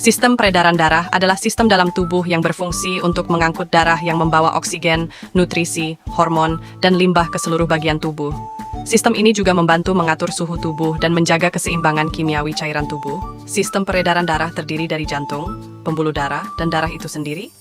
Sistem peredaran darah adalah sistem dalam tubuh yang berfungsi untuk mengangkut darah yang membawa oksigen, nutrisi, hormon, dan limbah ke seluruh bagian tubuh. Sistem ini juga membantu mengatur suhu tubuh dan menjaga keseimbangan kimiawi cairan tubuh. Sistem peredaran darah terdiri dari jantung, pembuluh darah, dan darah itu sendiri.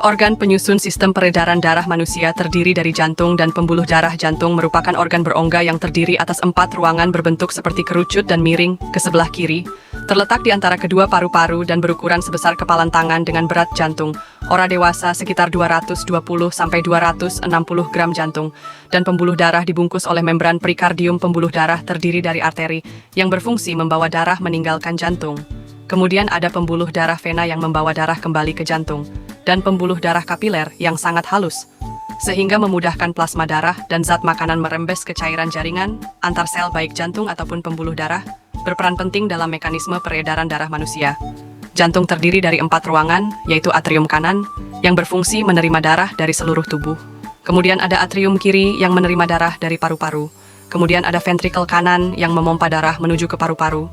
Organ penyusun sistem peredaran darah manusia terdiri dari jantung dan pembuluh darah. Jantung merupakan organ berongga yang terdiri atas 4 ruangan berbentuk seperti kerucut dan miring ke sebelah kiri, terletak di antara kedua paru-paru dan berukuran sebesar kepalan tangan dengan berat jantung. Orang dewasa sekitar 220-260 gram jantung, dan pembuluh darah dibungkus oleh membran perikardium. Pembuluh darah terdiri dari arteri yang berfungsi membawa darah meninggalkan jantung. Kemudian ada pembuluh darah vena yang membawa darah kembali ke jantung, dan pembuluh darah kapiler yang sangat halus, sehingga memudahkan plasma darah dan zat makanan merembes ke cairan jaringan antar sel baik jantung ataupun pembuluh darah, berperan penting dalam mekanisme peredaran darah manusia. Jantung terdiri dari 4 ruangan, yaitu atrium kanan, yang berfungsi menerima darah dari seluruh tubuh. Kemudian ada atrium kiri yang menerima darah dari paru-paru. Kemudian ada ventrikel kanan yang memompa darah menuju ke paru-paru.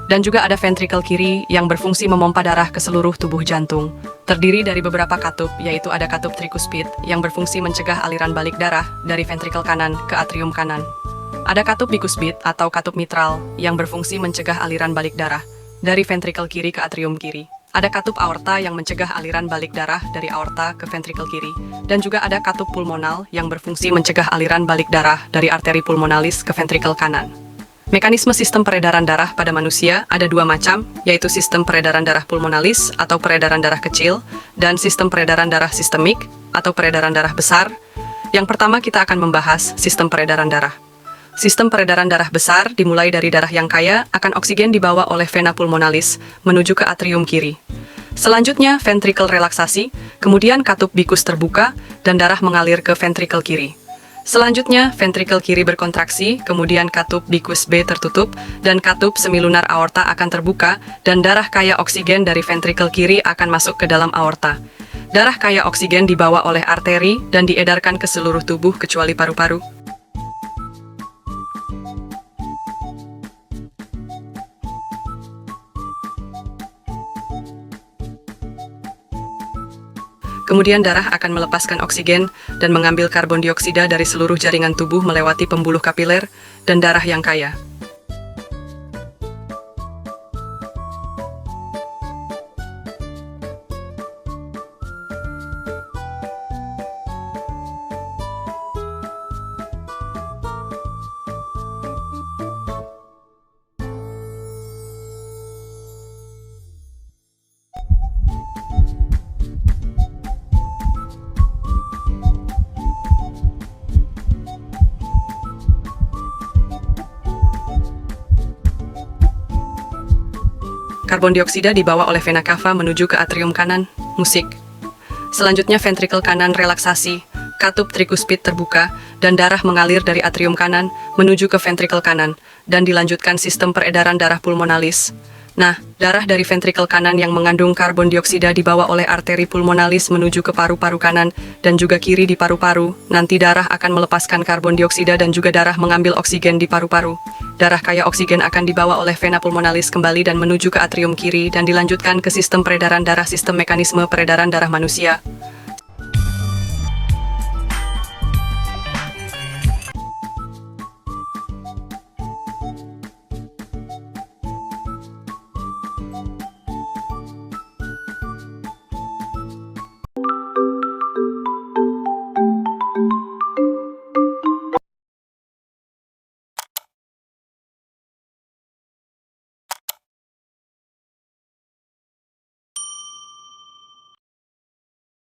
Dan juga ada ventrikel kiri yang berfungsi memompa darah ke seluruh tubuh jantung. Terdiri dari beberapa katup, yaitu ada katup trikuspid yang berfungsi mencegah aliran balik darah dari ventrikel kanan ke atrium kanan. Ada katup bikuspid atau katup mitral yang berfungsi mencegah aliran balik darah dari ventrikel kiri ke atrium kiri. Ada katup aorta yang mencegah aliran balik darah dari aorta ke ventrikel kiri. Dan juga ada katup pulmonal yang berfungsi mencegah aliran balik darah dari arteri pulmonalis ke ventrikel kanan. Mekanisme sistem peredaran darah pada manusia ada 2 macam, yaitu sistem peredaran darah pulmonalis atau peredaran darah kecil, dan sistem peredaran darah sistemik atau peredaran darah besar. Yang pertama kita akan membahas sistem peredaran darah. Sistem peredaran darah besar dimulai dari darah yang kaya akan oksigen dibawa oleh vena pulmonalis menuju ke atrium kiri. Selanjutnya ventrikel relaksasi, kemudian katup bikus terbuka, dan darah mengalir ke ventrikel kiri. Selanjutnya, ventrikel kiri berkontraksi, kemudian katup bikus B tertutup, dan katup semilunar aorta akan terbuka, dan darah kaya oksigen dari ventrikel kiri akan masuk ke dalam aorta. Darah kaya oksigen dibawa oleh arteri dan diedarkan ke seluruh tubuh kecuali paru-paru. Kemudian darah akan melepaskan oksigen dan mengambil karbon dioksida dari seluruh jaringan tubuh melewati pembuluh kapiler dan darah yang kaya. Karbon dioksida dibawa oleh vena cava menuju ke atrium kanan, musik. Selanjutnya ventrikel kanan relaksasi, katup trikuspid terbuka, dan darah mengalir dari atrium kanan menuju ke ventrikel kanan, dan dilanjutkan sistem peredaran darah pulmonalis. Nah, darah dari ventrikel kanan yang mengandung karbon dioksida dibawa oleh arteri pulmonalis menuju ke paru-paru kanan dan juga kiri di paru-paru. Nanti darah akan melepaskan karbon dioksida dan juga darah mengambil oksigen di paru-paru. Darah kaya oksigen akan dibawa oleh vena pulmonalis kembali dan menuju ke atrium kiri dan dilanjutkan ke sistem peredaran darah. Sistem mekanisme peredaran darah manusia